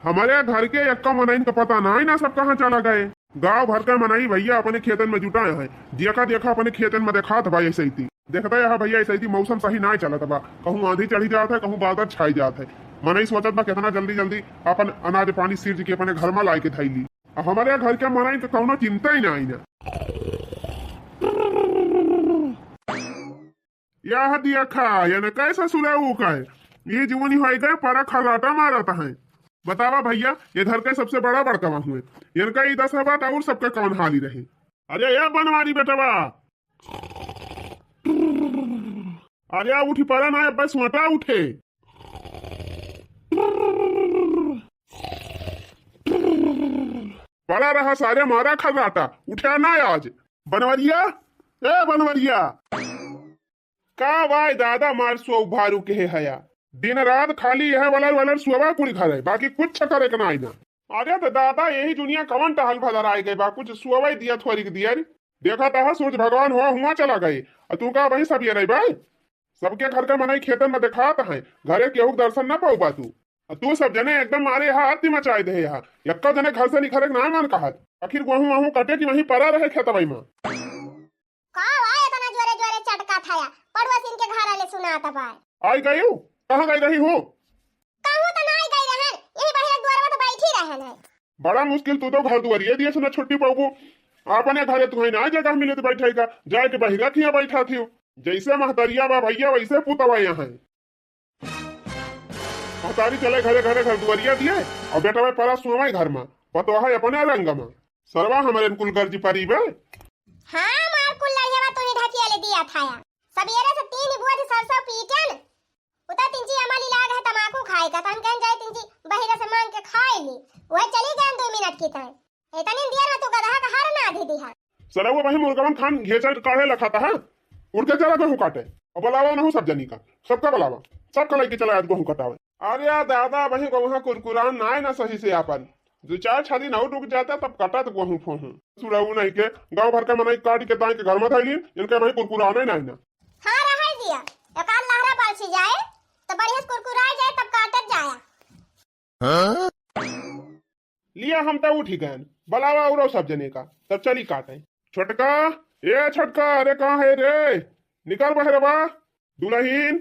हमारे घर के यक्का मनाइन का पता ना ही ना सब कहाँ चला गए। गांव भर का मनाई भैया अपने खेतन में जुटाए हैं। देखा देखा अपने खेतन में देखा था भाई ऐसे ही थी। देखता है भैया ऐसे ही मौसम सही ना चला था। कहूँ आंधी चढ़ी जाता है, कहूँ बादल छाई जाता है। मनाई सोचत बा कितना जल्दी जल्दी अपन अनाज पानी सीर्ज के अपने घर में ला के थैली। हमारे घर के मनाई तो कौनो चिंता ही ना आई ना। यह देखा यानी कैसा सुलाऊ का है ये जीवनी हो गए पर खराटा मारता है। बतावा भैया ये घर के सबसे बड़ा बड़कवा हुए इनका ही 10 बात और सबका कौन हाली रहे। अरे ये बनवारी बेटवा अरे उठी पड़ा ना बस मोटा उठे। पड़ा रहा सारे मारा खर्राटा उठा ना आज। बनवरिया ए बनवरिया का भाई दादा मार सो भारू के हया दिन रात खाली यह वलर वलर सुबह कुल घर है बाकी कुछ करे ना आई ना। अरे तो दादा यही दुनिया कवन टहल भदर आए गए बा कुछ सुबह ही दिया थोड़ी दिया देखा था सूरज भगवान हुआ चला गए और तू का वही सब ये रही भाई सबके घर का मनाई खेतन में दिखाता है घरे केहू दर्शन न पाऊ बा तू सब जने एकदम मारे यहाँ आरती मचाए दे यहाँ यक्का जने घर से निखरे ना मान कहा आखिर गेहूं वहूं कटे की वहीं पड़ा रहे खेत भाई में आई गई कहाँ गई रही हो? तो नहीं गई रहन यही बाहर द्वार में तो बैठी रहन है। बड़ा मुश्किल तू तो घर दुआरिये दिए सुना छुट्टी पाऊ अपने घरे तुम्हें ना जगह मिले तो बैठेगा जाए के बहिरा किया बैठा थी जैसे महतरिया बा भैया वैसे पुतवा यहाँ महतारी चले घरे घरे घर दुआरिया दिए और बेटा भाई परा सुवा घर में पतो है अपने रंग में सरवा हमारे कुल गर्जी परी बे। हां मार कुल लड़िया तूने ढकिया ले दिया था सबेरे से 3 बुआ से सरसों पीटन उता तिंची अमाली लाग है तमाकू खाए का तन कन जाए तिंची बहिरा से मांग के खाए ली वह चली गए 2 मिनट की तय इतने दिया ना तू गधा का हार ना आधी दिया सरा वो वही मुर्गवन खान घेचर काढ़े लखाता है उड़ के चला गेहूं काटे और बुलावा ना हो सब जनी का सबका बुलावा सबका लेके चला आज गेहूं कटावे। अरे यार दादा वही वहां कुरकुरान ना है ना सही से अपन 2-4 छादी ना रुक जाता तब कटा तो गेहूं फोहूं सुराऊ नहीं के गांव भर का मनाई काट के ताई के घर में थैली इनके वही कुरकुराने नहीं ना। हां रह दिया एकाल लहरा पालसी जाए तो बढ़िया कुरकुराए जाए तब काटत जाया। हां लिया हम तो उठ गए बुलावा और सब जने का तब चली काटे। छोटका ए छोटका अरे कहाँ है रे निकल बहरवा दुल्हीन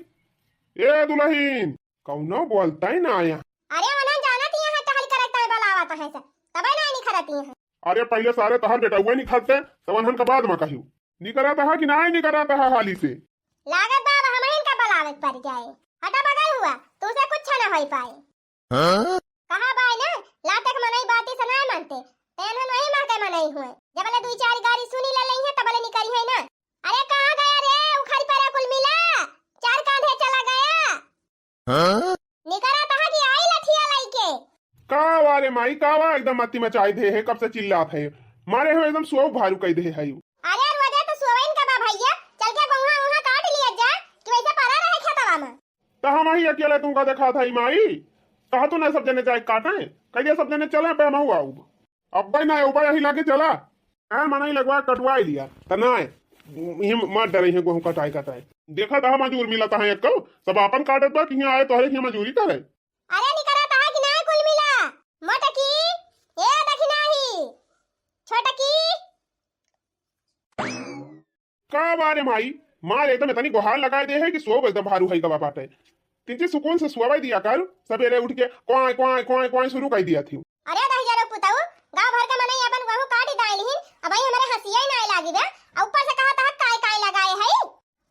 ए दुल्हीन कौनो बोलता ही ना आया। अरे वना जाना ती यहां टहल करता है बुलावा तो है से तबे ना नहीं खरती है। अरे पहले सारे तहर बेटा हुए नहीं खाते तब हम का बाद में कहियो निकराता है कि ना ही निकराता है हाली से लागत बाबा हम इनका बुलावे पड़ जाए हटा बगल हुआ तुसे कुछ ना होई पाए। हां कहा भाई ना लातक मनई बाती से ना मानते तेन हम वही मां के मनई हुए जब ले 2-4 गाड़ी सुनी ले लई है तब ले निकली है ना। अरे कहां गया रे उखड़ी पर कुल मिला 4 कांधे चला गया। हां निकरा तहा की आई लठिया लईके का वारे माई का वा एकदम मत्ती मचाई दे है कब से चिल्लात है मारे हो एकदम सो भारू कह दे है। अरे वजह तो सोवेन का बा भैया चल के गौहा वहां काट लिया जा कि वैसे परा रहे खेतवा में तो हम ही अकेले तुमका देखा था माई कहा तो ना सब जने जाए काटे कहिए सब जने चले पे मैं हुआ अब भाई ना ऊपर यही लाके चला है मनाई लगवा कटवाई लिया त ना ये मत डरे है गेहूं कटाई कटाई देखा था मजूर मिला था एक सब अपन काटत बा कि यहां आए तोहरे की मजूरी करे। अरे निकरा था कि ना कुल मिला मोटकी ए देखी नाही छोटकी का बारे माई मार एकदम इतनी गुहार लगाए दे है कि सो एकदम भारू है गवा बाटे तिंची सुकून से सुवाई दिया कर सवेरे उठ के क्वाय क्वाय क्वाय क्वाय शुरू कर दिया थी। अरे दह जरो पुताऊ गांव भर का मनई अपन गेहूं काटी दाइल ही अब भाई हमारे हसिया ही ना लागी बे और ऊपर से कहा था काय काय लगाए है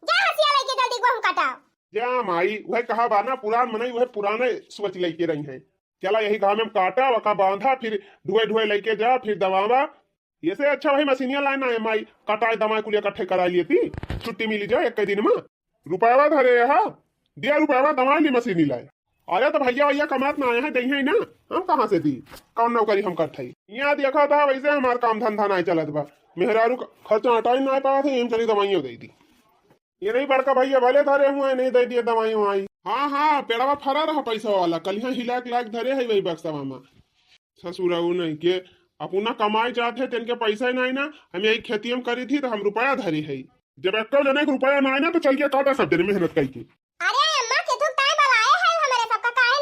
जा हसिया लेके जल्दी गेहूं कटाओ जा माई वह कहा बाना पुरान मनई वह पुराने सोच लेके रही है चला यही गांव में काटा वका बांधा फिर धुए धुए लेके जा फिर दवावा ये से अच्छा वही मशीनिया लाना है माई कटाई दवाई कुल इकट्ठे करा लिए थी छुट्टी मिली जाए एक दिन में रुपयावा धरे यहाँ दिया रुपयावा दवाई ली मशीनी लाए। अरे तो भैया भैया कमात ना आया है दही है ना हम कहाँ से दी कौन नौकरी हम करते यहाँ देखा था वैसे हमारा काम धंधा नहीं चलत बा मेहरारू खर्चा हटाई ना पाया थे चली दवाइयों दे दी ये नहीं बड़का भैया भले धरे हुए नहीं दे दिए दवाई वहाई। हाँ हाँ पेड़वा फरा रहा पैसा वाला कल यहाँ हिलाक लाक धरे है वही बक्सवा में ससुरा नहीं के अपना कमाई जाते तेन के पैसा ही नहीं ना हम यही खेती में करी थी तो हम रुपया धरी है जब एक जने रुपया ना तो चल के काटा सब जने मेहनत करके। अरे अम्मा के तुम टाइम बुलाए है हमारे सबका काहे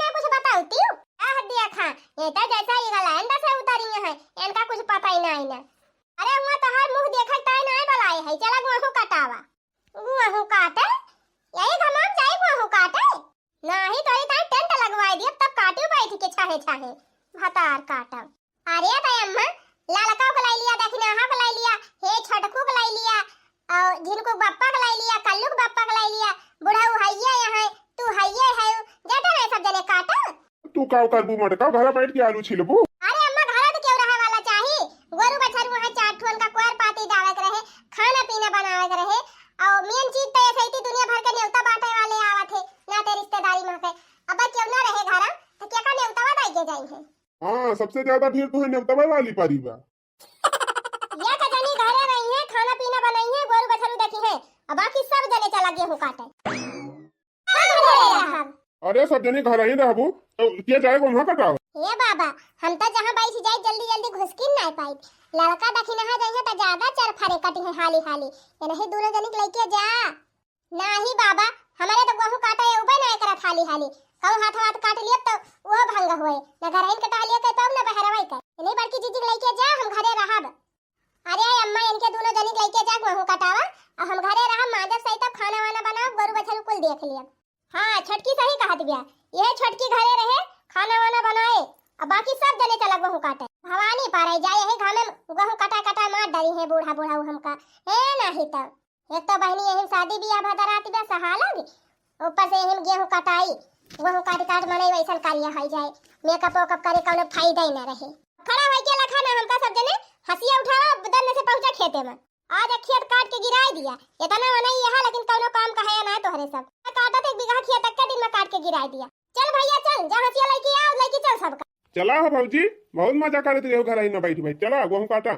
चाहे चाहे भतार काटब। अरे भाई अम्मा लालका को लाई लिया, दक्षिणाहा को लाई लिया, हे छटकू को लाई लिया, और झिनको बाप्पा को लाई लिया, कल्लू को बाप्पा को लाई लिया, बुढ़ाऊ हैया यहाँ तू हैया है जाता रहे सब जने काटा। तू काव करबू मटका घर बैठ के आलू छिलबू। अरे अम्मा घर तो क्यों रहा वाला चाहिए, गोरू बछरू वहाँ चार ठोन का कोर पाती डाले के रहे, खाना पीना बनावे के रहे, और मेन चीज तो ऐसे ही दुनिया भर के न्योता बांटे वाले आवत है ना ते रिश्तेदारी में के। अब क्यों ना रहे घर तो क्या का न्योता बांट के जाएंगे। हां सबसे ज्यादा भीड़ तो है न्योता वाली पारी बा। ये का जनी घरे रही है, खाना पीना बनाई है, गोरू बछरू देखी है, अब बाकी सब जने चला गेहूं काटे। अरे सब जने घर ही रहबू तो क्या जाए वहां कटाओ। ये बाबा हम तो जहां बैठ जाए जल्दी जल्दी घुसकिन ना पाई, लड़का दखिनहा जाए तो ज्यादा चर फरे कटी है हाली हाली, ये नहीं दोनों जने लेके जा। नहीं बाबा हमारे तो गेहूं काटे उबे ना करा हाली हाली, कहूं हाथ हाथ काट लिया तो वो भंग होए ना, घर इन कटा लिया के तब ना बहरवाई के नहीं बड़की जीजी लेके जा, हम घरे रहब। अरे अम्मा इनके दोनों जने लेके जा गेहूं कटावा और हम घरे रहब, माजब सही तब खाना वाना बनाओ, गोरू बछरू कुल देख लिया। हां छटकी सही कहत बिया, ये छटकी घरे रहे खाना वाना बनाए और बाकी सब जने चला गेहूं काटे। भवानी पारे जाए यही घामे गेहूं कटा कटा मार डरी है बूढ़ा बूढ़ा हमका है नहीं तब। एक तो बहनी यही शादी बियाह भदराती बा सहालग, ऊपर से यही गेहूं कटाई गेहूं काट काट मने वैसन कार्य हो जाए, मेकअप वेकअप करे कोनो फायदा ही ना रहे। खड़ा होई के लखा ना हमका सब जने हंसिया उठावा बदन से पहुंचा खेते में, आज खेत काट के गिराई दिया, इतना नहीं यहां लेकिन कोनो काम का है ना तोहरे सब काटा तो 1 बीघा खेत तक के दिन में काट के गिराई दिया। चल भैया चल जहां से लेके आओ लेके चल सबका। चला हो भौजी बहुत मजा करे तो घर ही ना बैठ भाई, चला गेहूं काटा।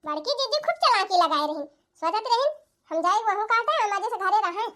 बड़की जीजी खूब चालाकी लगाए रही, सोचत रही हम जाए गेहूं काटे हम मजे से घरे रहे,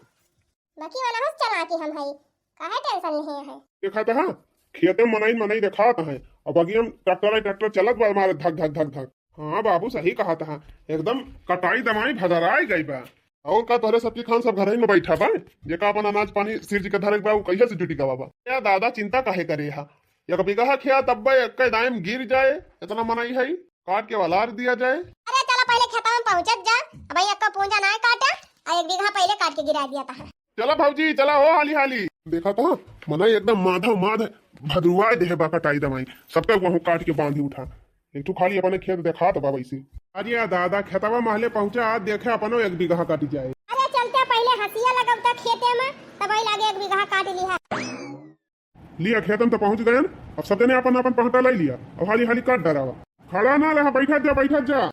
बाकी वाला हो चालाकी हम है काहे टेंशन नहीं है। देखा था खेते में मनाई दिखाता है और बाकी हम ट्रैक्टर चलत बा हमारे धक धक धक धक। हाँ बाबू सही कहा था, एकदम कटाई दमाई भदराई गई बा। और का तोरे सबकी खान सब घर ही में बैठा बा, जेका अपन अनाज पानी सिर जी के धरे बा कैसे से जुटी गवा बा। क्या दादा चिंता काहे करे हा, एक बीघा खेत तब एक दाम गिर जाए इतना मनाई है काट के वलार दिया जाए। अरे चला पहले खेत में पहुंचत जा, भाई एक पूंजा ना काटा और 1 बीघा पहले काट के गिरा दिया था। चला भौजी चला हो हाली हाली। देखा था मनाई एकदम माधव माध भदरुआ दे बा कटाई दमाई, सबका गेहूं काट के बांधी उठा, एक तो खाली अपने खेत देखा तो बाबा इसी। अरे दादा खेतवा महले पहुंचा देखे अपनो 1 बीघा काटी जाए। अरे चलते पहले हंसिया लगवता खेते में तब ही लागे 1 बीघा काट लिया खेतन तो पहुंच गए, अब सब जने अपन अपन पहुंचा लाई लिया, अब हाली हाली काट डरावा खड़ा ना रहा, बैठा जा।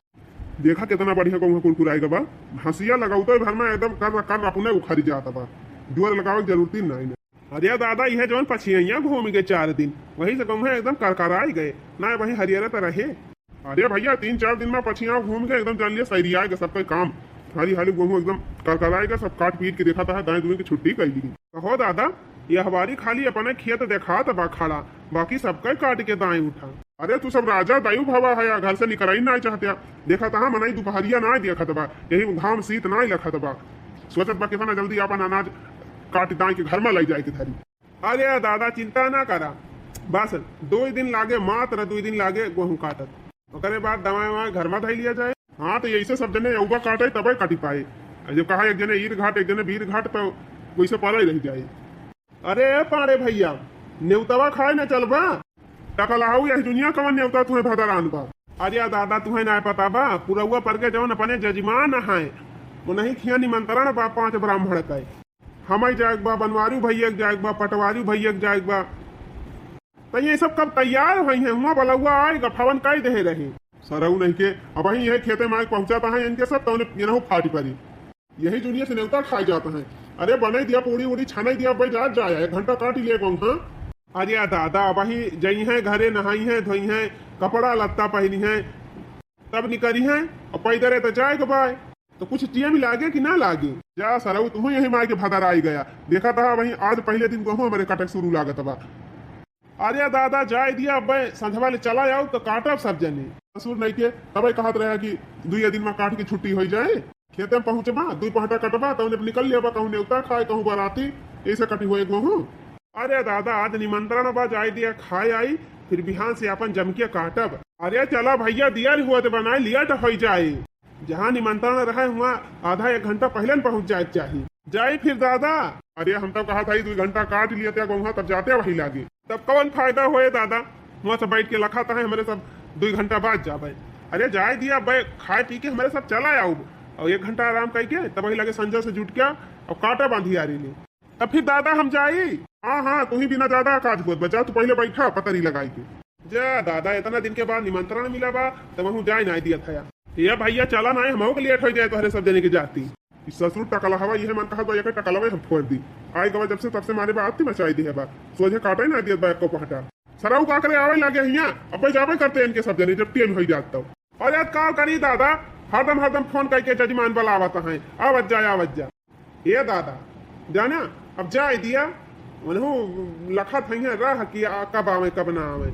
देखा कितना बढ़िया गेहूं कुरकुराएगा बा, हंसिया लगाउतो घर में एकदम कर अपने उखाड़ी जाता बा, डुअर लगावे की जरूरत नहीं। अरे दादा यह जौन पछिया घूम गए 4 दिन वही से गेहूं एकदम करकराई गए ना, वही हरियर तो रहे। अरे भैया 3-4 दिन में पछिया घूम के एकदम जान लिया सरियाएगा सबका काम, हाली हाली गेहूं एकदम करकराएगा, सब काट पीट के देखा था दाएं दुएं की छुट्टी कर ली। हो दादा ये हमारी खाली अपने खेत देखा बा खड़ा, बाकी सबका काट के दाएं उठा। अरे तू सब राजा दायु भावा है, घर से निकल ही ना चाहते, देखा था मनाई दोपहरिया ना देखा बा, यही घाम शीत ना लखत बा, सोचत बा कितना जल्दी अपन अनाज काट दाएं के घर में लाई जाए के धरी। अरे दादा चिंता ना करा, बस 2 दिन लागे, मात्र 2 दिन लागे गेहूं काटत, ओकरे बाद दवाई घर में धई लिया जाए। हाँ तो यही सब जने उबा काटे तब काटी पाए, जब कहा एक जने ईर घाट एक जने वीर घाट तो वैसे पाला ही रह जाए। अरे पाड़े भैया न्योतवा खाए न चलबा, टकलाऊ यही दुनिया कवन न्योता तुम्हें भदरान बा। अरे दादा तुम्हें ना पता बा, पुरौआ पर के जौन अपने जजमान है वो नहीं खिया निमंत्रण बा 5 ब्राह्मण का, हम जाएक बा, बनवारी भैया जाएक बा, पटवारी भैया जाएक बा, तो ये सब कब तैयार हुई है, हुआ बलुआ आएगा फवन कई दे रहे सरऊ नहीं के, अब वही यही खेते में पहुंचाता है इनके सब तो ये फाटी पड़ी, यही दुनिया से न्योता खाई जाता है। अरे बना दिया पूरी उड़ी छाना दिया भाई रात जाए 1 घंटा काट ही ले गो। हाँ अरे दादा वही जई है घरे नहाई है धोई है कपड़ा लत्ता पहनी है तब निकली है और पैदरे तो जाएगा भाई, तो कुछ टिया भी लागे कि ना लागे। जा सरऊ तुम यही मार के भदर आई गया, देखा था वही आज पहले दिन गेहूं हमारे कटक शुरू लागत बा। अरे दादा जाए दिया अब संझवा ले चला जाओ तो काटब सब जने, कसूर नहीं के तब कहत रहा कि 2 दिन में काट की छुट्टी हो जाए, खेते में पहुंचबा 2 पहटा कटबा तो निकल लिया कहूँ न्योता खाए कहूँ बराती ऐसे कटी हुए गेहूं। अरे दादा आज निमंत्रण बा जाए दिया खाए आई, फिर बिहान से अपन जम के काटब। अरे चला भैया दिया हुआ तो बनाए लिया तो हो जाए, जहाँ निमंत्रण रहे वहाँ आधा एक घंटा पहले न पहुँच जाए चाहिए। जाई फिर दादा। अरे हम तो कहा था 2 घंटा काट लिए थे वहाँ, तब जाते वही लागे, तब कौन फायदा होए दादा। वहाँ सब बैठ के लखा था हमारे सब 2 घंटा बाद जाबे। अरे जाए दिया भाई, खाए पी के हमारे सब चला आओ और 1 घंटा आराम करके तब वही लगे संजय से जुट गया और कांटा बांधी आ रही। तब फिर दादा हम जाई। हाँ तू ही बिना ज्यादा काज बोल बचा, तू पहले बैठा पतरी लगाई के जा दादा। इतना दिन के बाद निमंत्रण मिला बा तब वह जाए ना दिया था। ये भैया चला ना हम के लेट हो जाए तो हरे सब जने की जाती ससुर टकला हवा यह मन कहा तो टकलवे हम फोड़ दी आई गवा जब से तब से मारे बात मचाई दी है बा सोझे काटे ना दिया बैग को पहटा सराऊ का करे आवे लागे हिया अब जावे करते इनके सब जने जब टेन हो जाता और याद का करी दादा हरदम फोन करके जजमान बुलावत है आवत जा ये दादा जाना अब जाए दिया मनहू लखा था रह कि कब आवे कब ना आवे।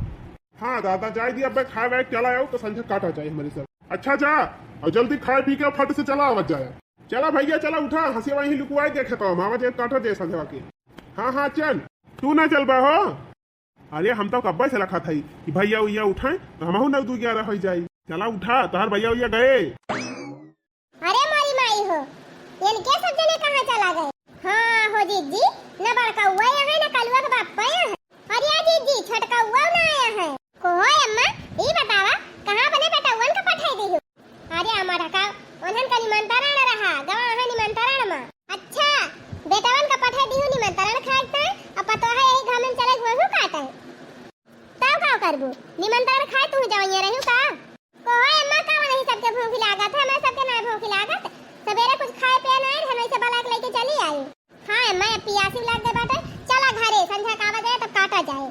हाँ दादा जाए दिया अब खाए वाए चला आओ तो संझा काटा जाए हमारे सब। अच्छा जा और जल्दी खाए पी के फट से चला आवत जाए। चला भैया चला उठा हंसी वही लुकुआई देखे तो हम आवाज काटा जाए संझा के। हाँ चल तू ना चल बा हो। अरे हम तो कब्बे से रखा था कि भैया उइया उठाए तो हम 9-2-11 हो जाये। चला उठा तोहर भैया उइया गए। अरे मारी माई हो इनके सब जने कहाँ चला गए। हाँ हो जीजी न बड़का हुआ है न कलुआ का बापा है। अरे जीजी छोटका हुआ ना आया है को हो अम्मा ई बतावा कहाँ बने बेटा वन का पठाई दी हो। अरे हमारा का उन्हन का निमंत्रण रहा गवा है निमंत्रण में। अच्छा बेटा वन का पठाई दी हो निमंत्रण खाता है अब पता है यही घर में चले हुए काटा है तब का करबू निमंत्रण खाए तू जावइया रहू का को हो अम्मा का नहीं सबके भूख लागत है मैं सबके ना भूख लागत सवेरे कुछ खाए पे ना हम ऐसे बलाक लेके चली आई। हाँ मैं पियासी लाग दे बाटे चला घरे संझा का बजे तब काटा जाए।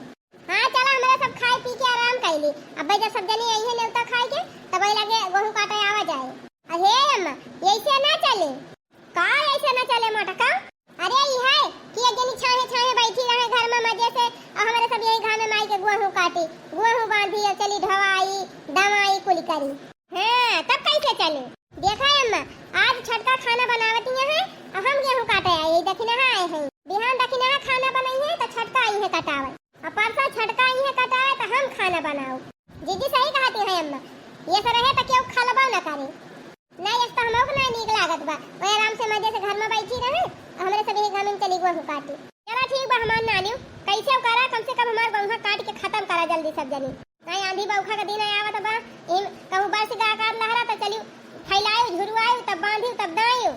हाँ चला हमारे सब खाए पी के आराम कर ली अब जब सब जनी आई है नेवता खाए के तब वही लगे गेहूं काटे आवा जाए। अरे अम्मा ऐसे ना चले का ऐसे ना चले मोटका। अरे ये है कि एक जनी छाहे बैठी रहे घर में मजे से और हमारे सब यही घर में माई के गेहूं काटी गेहूं बांधी और चली ढवाई दवाई कुल करी। हाँ तब कैसे चले देखा अम्मा आज छटका खाना बनावती है और हम गेहूं काटे आए दखिना आए हैं बिहान दखिना खाना बनाई है तो छटका आई है कटावे और परसों छटका आई है कटावे तो हम खाना बनाओ। जीजी सही कहती है अम्मा ये सब रहे तो क्यों खलबा ना करे नहीं इस तो हमको ना नीक लागत बा वो आराम से मजे से घर में बैठी रहे और हमारे सब यही घर में चली गेहूं काटी। चलो ठीक बा हमार नानी कैसे करा कम से कम हमार गेहूं काट के खत्म करा जल्दी सब जनी नहीं आंधी बौखा का दिन आवत बा इन कहू बरस का आकार लहरा तो चलियो फैलायो झुरवायो तब बांधियो तब दायो।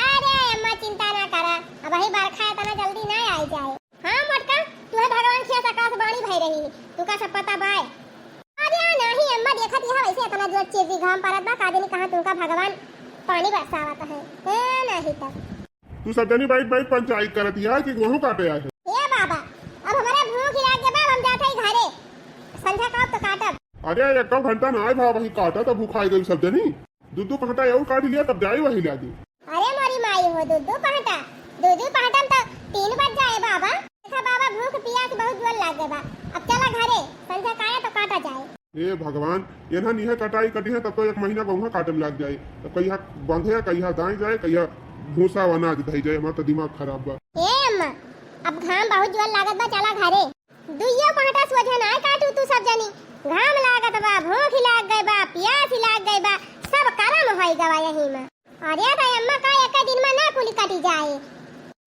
अरे अम्मा चिंता ना करा अब वही बरखा तना जल्दी ना आ जाए। हाँ मोटका तू है भगवान खेत आकाश बाणी भई रही तू का सब पता बाय। अरे नहीं अम्मा देखत है वैसे इतना जो चीज घाम परत बा कादनी कहां तुमका भगवान पानी बरसावत है नहीं तब तू सब जनी बैठ पंचायत करती है कि गेहूं काटे आए है। ए बाबा अब हमारा भूख लाग के बाब हम जाते ही घरे संध्या का तो काटब। अरे 1 घंटा ना आए भा वही काटा तब भूखाई गई सब जनी 2 घंटा और काट लिया तब जाए वही लागी। अरे मोरी माई हो 2 पहटा 2 पहटा तो 3 बज जाए बाबा देखा बाबा भूख प्यास बहुत जोर लागे बा अब चला घरे संध्या काया तो काटा जाए। ए भगवान यहाँ नहीं कटाई कटी है तब तो 1 महीना गेहूं काटे में लग जाए तब कहिया बांधे कहिया दाई जाए कहिया भूसा अनाज धई जाए हमारा तो दिमाग खराब बा। ए अम्मा अब घाम बहुत जोर लागत बा चला घरे 2 पहटा सोझा ना काटू तू सब जनी घाम लागत बा भूख लाग गई बा प्यास लाग गई बा सब करम होई गवा यही में। अरे भाई अम्मा का एक दिन में ना कुली काटी जाए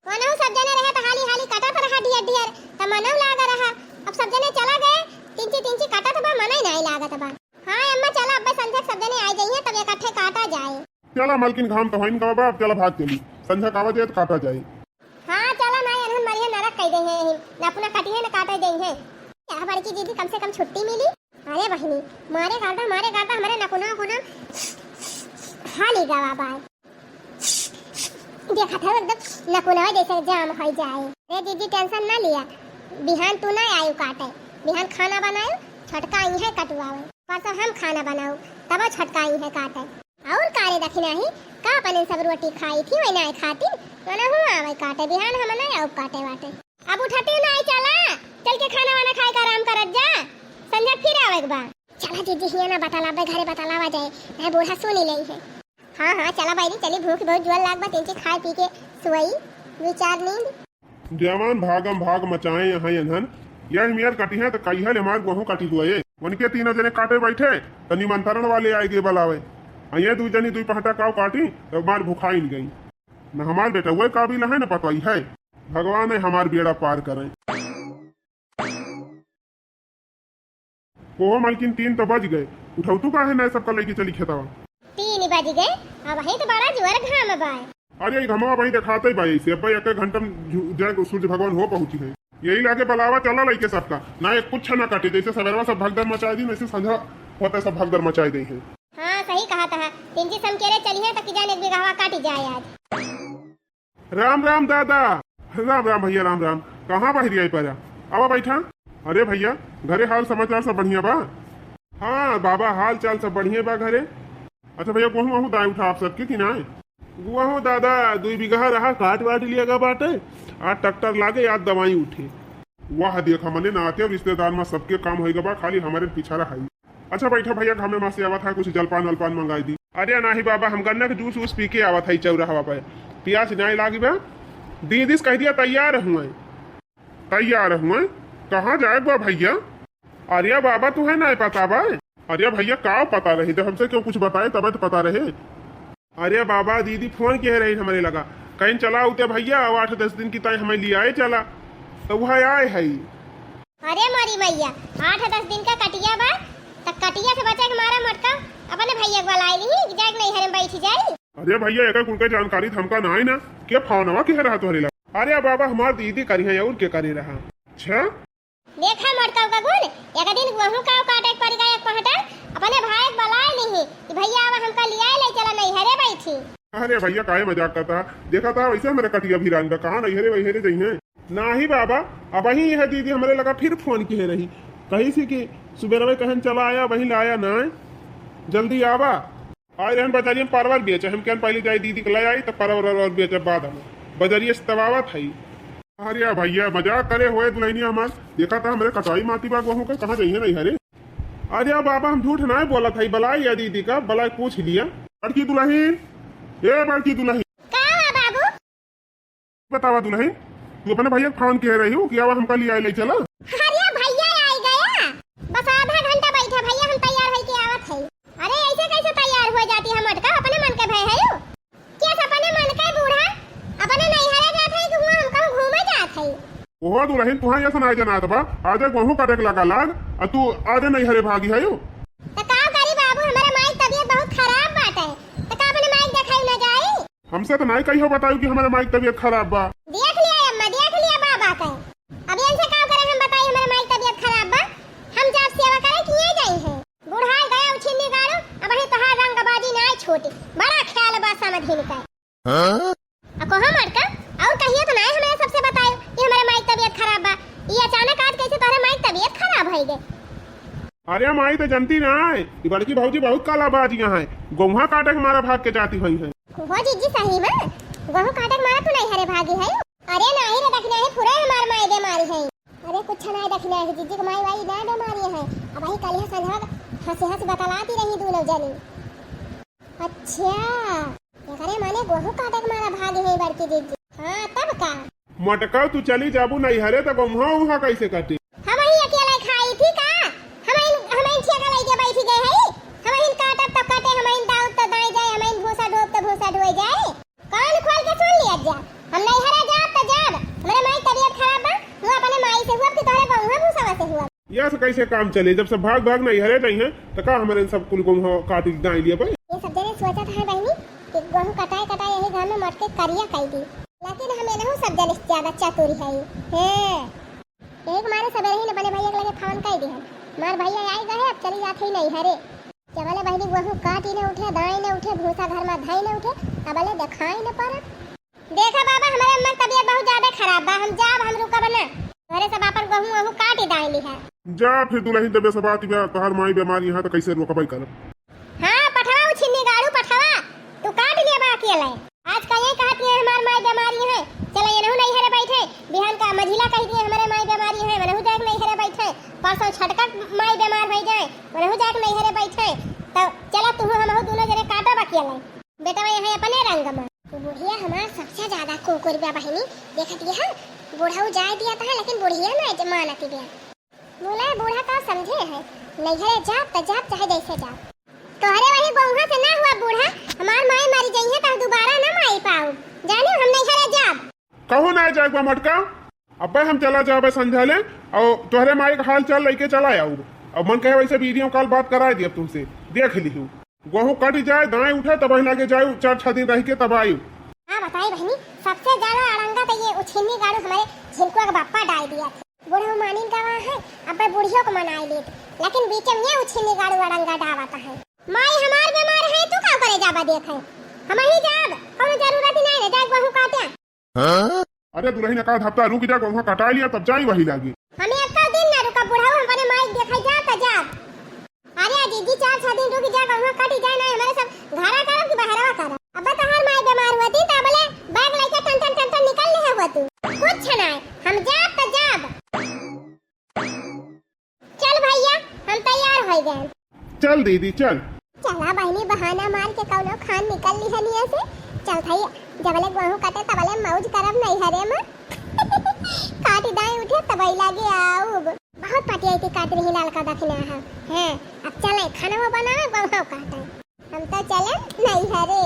मनहु सब जने रहे तो हाली काटत रहा ढेर त मनहु लाग रहा अब सब जने चला गए तिंची काटत बा मनई नहीं लागत बा। हां अम्मा चला अब संध्या सब जने आ जाइए तब इकट्ठे काटा जाए। चला मालकिन घाम तो होइन का बा अब चला भाग चली संध्या कावा जाए तो काटा जाए। हां चला ना हम मरिया नरक कह देंगे ना अपना काटी है ना काटा देंगे क्या बड़की दीदी कम से कम छुट्टी मिली। अरे बहनी मारे काटा हमारे नकुना कोना खाली गवा बाय देखा था एकदम नकुना जैसे जाम हो जाए। रे दीदी टेंशन ना लिया बिहान तू ना आयु काटे बिहान खाना बनायो छटका आई है कटवावे परसों हम खाना बनाओ तब छटका आई है काटे और कारे दखिना ही का अपन सब रोटी खाई थी वही ना खाती तो ना हुआ आवे काटे बिहान हम ना आउ काटे वाटे अब उठते ना आई चला चल के खाना वाना खाए का आराम करत जा संध्या फिर आवे बा। चला दीदी हिया ना बतलावे घरे बतलावा जाए मैं बूढ़ा सुनी लई है। हाँ चला भाई चली भूख बहुत जोर लाग बा तिनची खाए पी के सोई विचार नींद जवान भागम भाग मचाए यहाँ यहन यह मियार कटी है तो कई हल हमार गेहूं काटी हुआ है उनके 3 जने काटे बैठे तो निमंत्रण वाले आए गे बुलावे ये दू जनी दू पहटा काव काटी तो मार भुखाई गई न हमार बेटा वही काबिल है न पतवाई है। भगवान है हमार बेड़ा पार करें। ओहो मालकिन 3 तो बज गए, उठौतू का है ना सबका लेके चली खेतवा। 3 बज गए, अब वही तो बड़ा जोर घाम बा। अरे घमा वही दिखाते ही भाई से अब एक घंटा में जाए सूर्य भगवान हो पहुंची है। यही लाके बलावा चला लइके सबका ना एक कुछ ना काटे, जैसे सवेरवा सब भगदड़ मचाई दी वैसे संझा होते सब भगदड़ मचाई दी है। हाँ सही कहा था, तिनकी समकेरे चली है तक जाने एक बिगहवा काटी जाए आज। राम राम दादा। राम राम भैया राम राम। कहाँ बाहर आई पारा आवा बैठा। अरे भैया घरे हाल समाचार सब बढ़िया बा। हाँ बाबा हाल चाल सब बढ़िया बा घरे। अच्छा भैया गेहूँ वहूँ दाई उठा आप सबके कि ना। गुआहू दादा 2 बीघा रहा काट वाट लिया गा बाटे। आज ट्रैक्टर लागे आज दवाई उठी। वाह देखा मने ना आते रिश्तेदार में सबके काम होगा बा, खाली हमारे पीछा रहा। अच्छा बैठा भैया घर में माँ से आवा था कुछ जलपान वलपान मंगाई दी। अरे नहीं बाबा हम गन्ना के जूस वूस पी के आवा था चौराहा पे। प्याज नहीं लागी बा दीदी कह दिया तैयार हुए तैयार हुए। कहाँ जाए बा भैया। अरे बाबा तुम्हें नहीं पता बा। अरे भैया का पता रही जब हमसे क्यों कुछ बताए तब तो पता रहे। अरे बाबा दीदी फोन किए रही हमारे लगा कहीं चला उते भैया 8-10 दिन की ताई हमें लिया आए चला तो वह आए है। अरे मारी मैया 8-10 दिन का कटिया बा तक कटिया से बचा के मारा मटका अपने भैया को लाई ली जाग नहीं हरे बैठ जाए। अरे भैया एक कुल के जानकारी हमका ना है ना क्या फोनवा के रहा तोहरे लगा। अरे बाबा हमार दीदी करी है और के करी रहा। अच्छा देखा मटका का गुण एक दिन गेहूं का काटे पड़ गया एक पहटा अपने भाई बलाए नहीं कि भैया अब हमका लिया ले चला नहीं हरे बैठी। अरे भैया काहे मजाक करता देखा था वैसे मेरे कटिया भी रंग कहाँ नहीं हरे वही हरे जही है ना ही बाबा। अब वही है दीदी हमारे लगा फिर फोन की है रही कही सी कि सुबह में कहन चला आया वही लाया ना जल्दी आवा आए रहन बाजारिया में परवल बेचे हम क्या पहले जाए दीदी को ले आई तो परवल बेचे बाद हम बाजारिया से तवावा था। अरे भैया मजाक करे हुए दुल्हनिया हमार देखा था हमारे कटाई माती बाग वहू का कहाँ जाइए नहीं हरे। अरे बाबा हम झूठ ना बोला था बलाई या दीदी का बलाई पूछ लिया। बड़की दुल्हन ये बड़की दुल्हन बाबू बतावा दुल्हन तू अपने भैया फोन कह रही हूँ क्या हमका लिया ले चला। अरे भैया आ गया बस आधा घंटा बैठा भैया हम तैयार है के आवत है। अरे ऐसे कैसे तैयार हो जाती है मटका अपने मन के भय है क्या अपने मन के बूढ़ा अपने नहीं हरे जात है कि हम कहूं घूमे जात है। ओहो दुल्हन तुहा ये सुनाई जनात बा आजे गेहूं काटे के लगा लाग और तू आजे नहीं हरे भागी है तो का करी बाबू हमारे माई तबीयत बहुत खराब बाटे तो का अपने माई देखाई ना जाए। हमसे तो नहीं कहियो बतायू कि हमारे माई तबीयत खराब बा। देख लिया अम्मा देख लिया बाबा के अब इनसे का करे हम बताई हमारे माई तबीयत खराब बा हम जब सेवा करे किए जाई है बूढ़ा गया उछिन्नी गाड़ो अब ही तोहार रंगबाजी ना छोटी बड़ा ख्याल बा समझिन का। हां को हम मटका और कहिए तो नहीं हमें सबसे बतायो कि हमारे माई तबीयत खराब बा ये अचानक आज कैसे तोहरे माई तबीयत खराब हो गई। अरे माई तो जनती ना है कि बड़की भौजी बहुत काला बाजियां हैं गेहूं काटे के मारा भाग के जाती हुई है। वो जीजी सही में गेहूं काटे के मारा तू नहीं हरे भागी है। अरे नहीं रे दखना है पूरे हमार माई बीमारी है। अरे कुछ नहीं दखना है जीजी के माई वाई ना बीमारी है अब ही कल संझा हंस हंस बतलाती रही दोनों जनी। अच्छा ये करे माने गेहूं काटे के मारा भागी है बड़की जीजी। हां तब का मटका तू चली जाबू नहीं हरे तो गेहूं उहा कैसे काटी। हम ही अकेले खाई थी का हम इन ठेका लेके बैठ गए है हम इन काटब तब काटे हम इन दाऊ तो दाई जाए हम इन भूसा ढोप तो भूसा ढोई जाए। कान खोल के सुन लिया जा हम नहीं हरे जाब तो जाब हमारे माई तबीयत खराब बा हुआ अपने माई से हुआ कि तोहरे बहुआ भूसा से हुआ। ये से कैसे काम चले जब सब भाग भाग नहीं हरे नहीं है तो का हमारे सब कुल गेहूं काटी दाई लिया भाई। ये सब जने सोचा था बहनी कि गेहूं कटाए कटाए यही घर में मटके करिया कई दी लेकिन हमें नहीं सब जने ज्यादा चतुर है एक मारे सबे ही ने बने भैया के लगे फोन कई दी मार भैया आई गए अब चली जाते ही नहीं हरे जबले बहनी गेहूं काटी ने उठे दाई ने उठे भूसा घर में धाई ने उठे अबले दिखाई न पड़ा। देखा बाबा हमारे अम्मा तबीयत बहुत ज्यादा खराब बा हम जाब हम रुका बना घरे सब अपन गेहूं वहू काटी दाई ली है। जा फिर दुल्हन तबे सब बात तोहर माई बीमारी है तो कैसे रोकबाई कर। हां पठवा छिन्नी गाड़ू पठवा तू काट लिया बा अकेले आज का ये कहत है हमार माई बीमारी है चला ये नहीं हरे बैठे बिहान का मझिला कह दिए हमारे माई बीमारी है मनहु जाके नहीं हरे बैठे परसों छटका माई बीमार हो जाए मनहु जाके नहीं हरे बैठे तो चला तू हमहु दोनों जने काटो अकेले बेटा ये अपने रंग में बुढ़िया हमार सबसे ज्यादा कोकुर बा बहनी देखत ये है बूढ़ा जाए दिया था लेकिन बुढ़िया ना मानती बिया बोला बूढ़ा का समझे है नहीं हरे जाप तो जाप चाहे जैसे जाप तोहरे वही गौहा से ना हुआ बूढ़ा, हमार माई मरी जाई है त दोबारा ना माई पाऊ। जाने हम नहीं घरे जाब। कहू ना जाए बा मटका, अब्बे हम चला जाबे संझा ले और तोहरे माई का हाल चाल लेके चला आऊ। और मन कहे वैसे वीडियो कॉल बात करा दिया तुमसे, देख ली गेहूं कट जाए दाएं उठे तब लगे जाए 4-6 दिन रह के तब आयु। हाँ बताई बहनी, सबसे ज्यादा अड़ंगा तो ये उछिन्नी गाड़ू हमारे झिलकुआ का बापा डाल दिया था। बूढ़ा मानिन का वहाँ है, अब बुढ़ियों को मनाई ले, लेकिन बीच में ये उछिन्नी गाड़ू अड़ंगा डावाता है। माई हमार बीमार है, तू का करे जाबा देख है, हम ही जाब, कोनो जरूरत ही नहीं है जाए गेहूं काटे। अरे दुल्ही ने कहा हफ्ता रुक जा, गेहूं कटा लिया तब जाई वही लागी। हमें एक दिन ना रुका बुढ़ाऊ, हमारे माई देखा जाता जाब। अरे दीदी 4-6 दिन रुक जा, गेहूं कट जाए ना हमारे सब घरा करब कि बहरवा करब। अब तो हर माई बीमार हुआ ता बोले बैग लेके टन निकल ले हुआ तू, कुछ नहीं हम जाब तो जाब। चल भैया हम तैयार हो गए। चल दीदी चल। चला बहनी बहाना मार के कौनो खान निकल ली हनिया से। चल भैया जबले गेहूं कटे तबले मौज करब नहीं हरे में। काटी दाई उठे तबई लागे आऊब। बहुत पार्टी आई थी काट रही लाल का दखना है। हैं अब चले खाना बनावे गेहूं काटे। हम तो चले नहीं हरे।